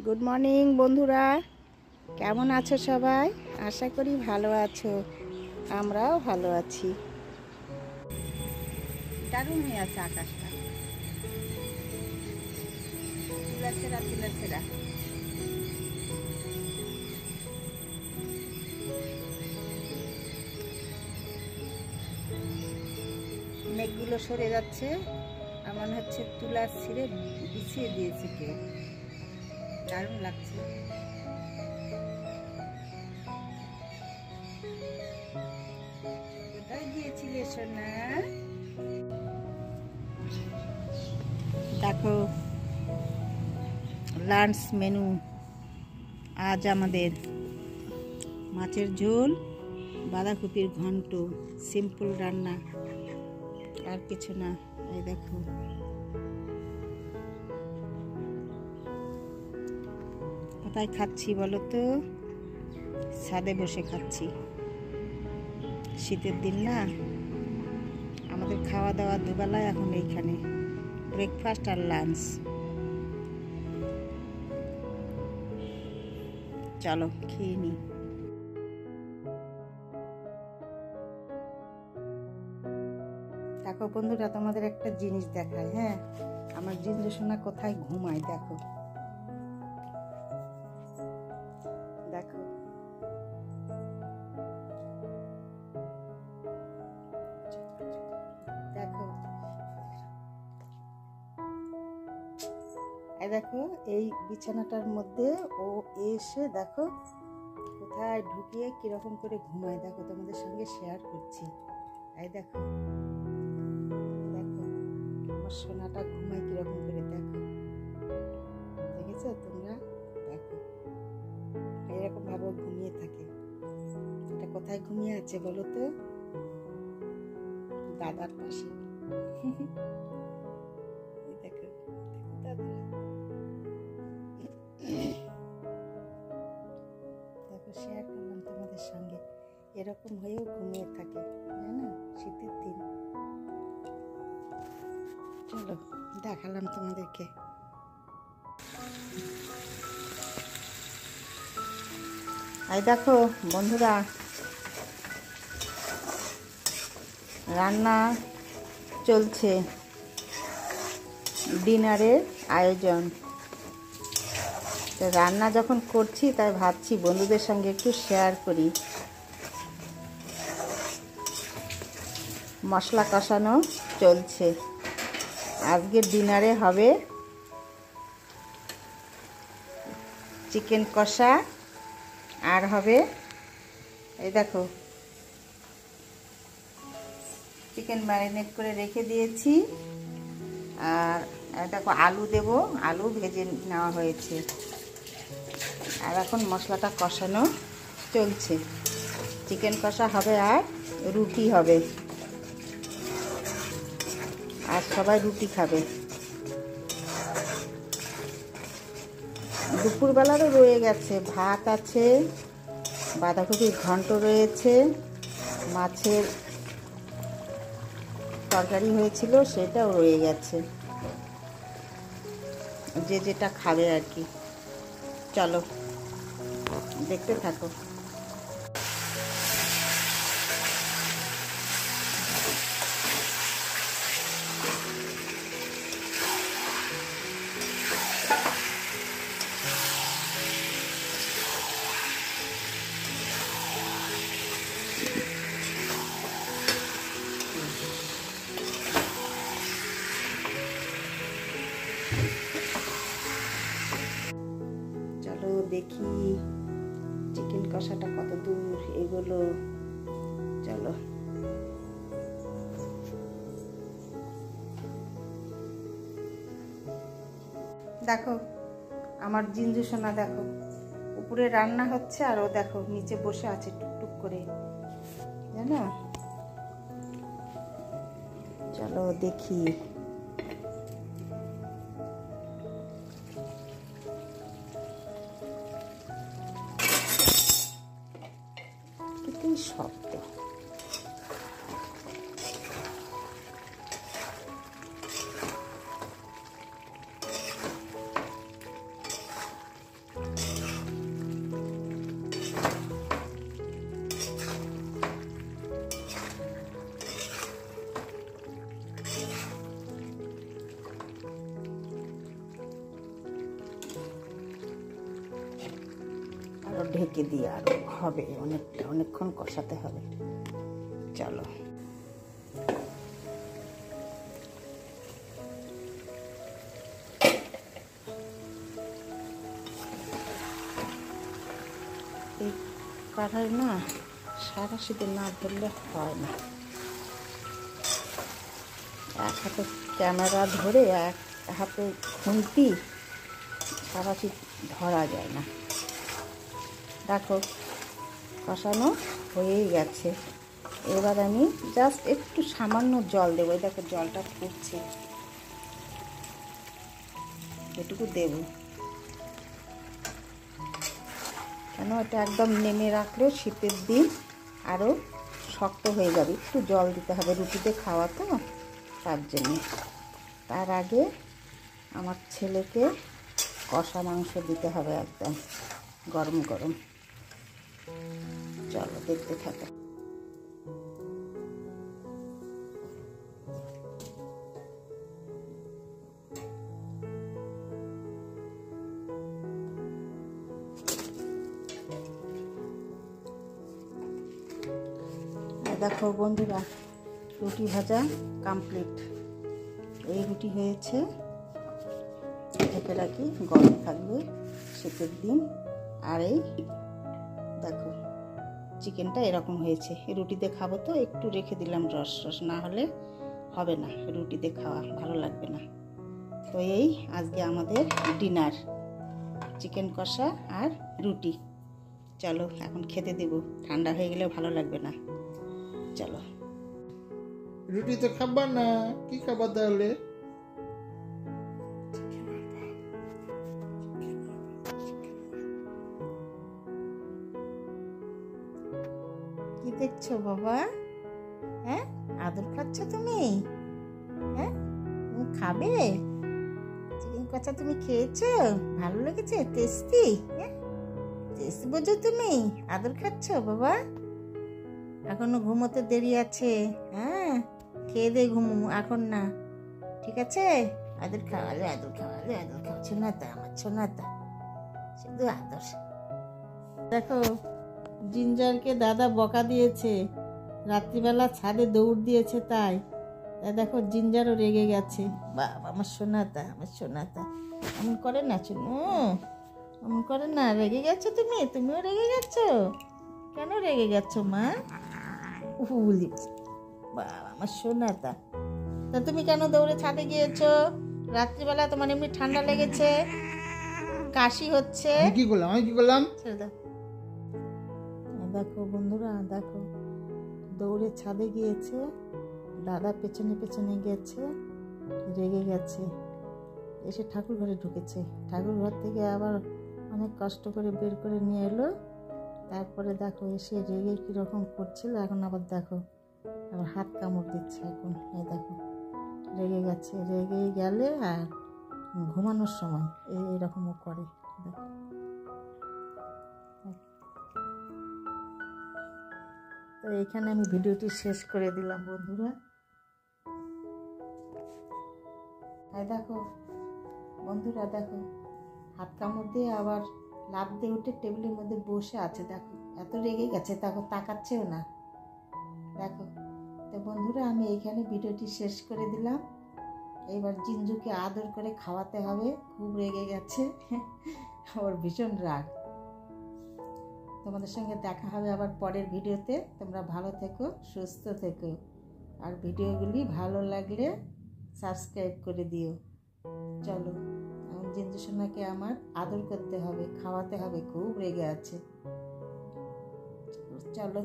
Good morning বন্ধুরা, কেমন আছো সবাই? আশা করি ভালো আছো। আমরাও ভালো আছি। দারুণ হয়ে আছে আকাশটা, তুলাসেরা তুলাসেরা। মেঘগুলো সরে যাচ্ছে, আমার হচ্ছে তুলা ছিঁড়ে বিছিয়ে দিয়েছে কেউ। দারুণ লাগছে। কোথায় গিয়েছিলে সোনা? দেখো লাঞ্চ মেনু আজ আমাদের মাছের ঝোল, বাঁধাকপির ঘন্ট, সিম্পল রান্না, আর কিছু না। এই দেখো কোথায় খাচ্ছি বলো তো? ছাদে বসে খাচ্ছি। শীতের দিন না, আমাদের খাওয়া দাওয়া দুবেলায় এখন এইখানে, ব্রেকফাস্ট আর লাঞ্চ। চলো খেয়ে নি। দেখো বন্ধুরা, তোমাদের একটা জিনিস দেখায়। হ্যাঁ, আমার জিঞ্জু সোনা কোথায় ঘুমায় দেখো। দেখো দেখো এই দেখো, এই বিছানাটার মধ্যে ও এসে দেখো কোথায় ঢুকিয়ে কিরকম করে ঘুমায়। দেখো তোমাদের সঙ্গে শেয়ার করছি। এই দেখো দেখো আমার সোনাটা ঘুমায় কিরকম করে। দেখো, দেখেছো তোমরা? দেখো এরকম ভাবে ঘুমিয়ে থাকে। এটা কোথায় ঘুমিয়ে আছে বলো তো? দাদার পাশে। দেখো দাদা, দেখো শেয়ার করলাম তোমাদের সঙ্গে। এরকম হয়েও ঘুমিয়ে থাকে, তাই না? শীতের দিন। চলো দেখালাম তোমাদেরকে। এই দেখো বন্ধুরা, রান্না চলছে, ডিনারের আয়োজন। তো রান্না যখন করছি তাই ভাবছি বন্ধুদের সঙ্গে একটু শেয়ার করি। মশলা কষানো চলছে। আজকের ডিনারে হবে চিকেন কষা, আর হবে এই দেখো চিকেন ম্যারিনেট করে রেখে দিয়েছি। আর দেখো আলু দেব, আলু ভেজে নেওয়া হয়েছে। আর এখন মশলাটা কষানো চলছে। চিকেন কষা হবে আর রুটি হবে, আর সবাই রুটি খাবে। দুপুরবেলারও রয়ে গেছে, ভাত আছে, বাঁধাকপির ঘন্ট রয়েছে, মাছের তরকারি হয়েছিল সেটাও রয়ে গেছে। যে যেটা খাবে আর কি। চলো দেখতে থাকো। চলো দেখি চিকেন কষাটা কত দূর এগোলো। চলো দেখো আমার জিঞ্জু সোনা, দেখো উপরে রান্না হচ্ছে আর ও দেখো নিচে বসে আছে টুকটুক করে, জানো? চলো দেখি। কি শব্দ! ঢেকে দিয়ে আরও হবে, অনেকক্ষণ কষাতে হবে। চলো, এই কড়াই না সারা শীতে না ধরলে হয় না। এক হাতে ক্যামেরা ধরে এক হাতে খুন্তি সারা শীত ধরা যায় না। দেখো কষানো হয়েই গেছে। এবার আমি জাস্ট একটু সামান্য জল দেবো। দেখো জলটা ফুটছে, এটুকু দেব। কেন এটা একদম নেমে রাখলেও শীতের দিন আরও শক্ত হয়ে যাবে। একটু জল দিতে হবে, রুটিতে খাওয়া তো, তার জন্য। তার আগে আমার ছেলেকে কষা মাংস দিতে হবে একদম গরম গরম। চলো দেখতে থাকো। দেখো বন্ধুরা, রুটি ভাজা কমপ্লিট। এই রুটি হয়েছে, ঢেকে রাখি, গরম থাকবে শীতের দিন। আর এই দেখো চিকেনটা এরকম হয়েছে। রুটিতে খাবো তো একটু রেখে দিলাম, রস না হলে হবে না, রুটিতে খাওয়া ভালো লাগবে না। তো এই আজকে আমাদের ডিনার, চিকেন কষা আর রুটি। চলো এখন খেতে দেব, ঠান্ডা হয়ে গেলে ভালো লাগবে না। চলো। রুটি তো খাবা না, কি খাবা তাহলে? কি দেখছো বাবা? হ্যাঁ, আদর খাচ্ছ তুমি? হ্যাঁ, তুমি খাবে? চিকেন কষা তুমি খেয়েছো? ভালো লেগেছে? টেস্টি? হ্যাঁ, টেস্টি বোঝো তুমি? আদর খাচ্ছ বাবা? এখনো ঘুমোতে দেরি আছে। হ্যাঁ, খেয়ে দে ঘুমো, এখন না, ঠিক আছে? আদর খাওয়ালে আদর খাওয়ালে আদর খাওয়া, ছোনাতা আমার ছোনাতা, শুধু আদর। দেখো জিঞ্জারকে দাদা বকা দিয়েছে, রাত্রিবেলা ছাদে দৌড় দিয়েছে, তাই দেখো জিঞ্জারও রেগে গেছে। বাবা আমার সোনাতা, আমার সোনাতা এমন করে না, চুনু এমন করে না। রেগে গেছো তুমি? তুমিও রেগে গেছো? কেন রেগে গেছো মা? উলি বাবা আমার সোনাতা। তা তুমি কেন দৌড়ে ছাদে গিয়েছো রাত্রিবেলা? তোমার এমনি ঠান্ডা লেগেছে, কাশি হচ্ছে। কি করলাম আমি? কি করলাম? ছেড়ে দাও। দেখো বন্ধুরা, দেখো দৌড়ে ছাদে গিয়েছে, দাদা পেছনে পেছনে গেছে, রেগে গেছে, এসে ঠাকুর ঘরে ঢুকেছে। ঠাকুর ঘর থেকে আবার অনেক কষ্ট করে বের করে নিয়ে এলো। তারপরে দেখো এসে রেগে কীরকম করছিল, এখন আবার দেখো আবার হাত কামড় দিচ্ছে। এখন এই দেখো রেগে গেছে, রেগে গেলে আর ঘুমানোর সময় এইরকমও করে। দেখো তো এখানে আমি ভিডিওটি শেষ করে দিলাম বন্ধুরা। দেখো বন্ধুরা, দেখো হাত কামড় দিয়ে আবার লাফ দিয়ে উঠে টেবিলের মধ্যে বসে আছে। দেখো এত রেগে গেছে, দেখো তাকাচ্ছেও না। দেখো তো বন্ধুরা, আমি এইখানে ভিডিওটি শেষ করে দিলাম। এইবার জিঞ্জুকে আদর করে খাওয়াতে হবে, খুব রেগে গেছে, ওর ভীষণ রাগ। তোমাদের সঙ্গে দেখা হবে আবার পরের ভিডিওতে। তোমরা ভালো থেকো, সুস্থ থেকো, আর ভিডিওগুলি ভালো লাগলে সাবস্ক্রাইব করে দিও। চলো, এখন জিঞ্জু সোনাকে আমার আদর করতে হবে, খাওয়াতে হবে, খুব রেগে আছে। চলো।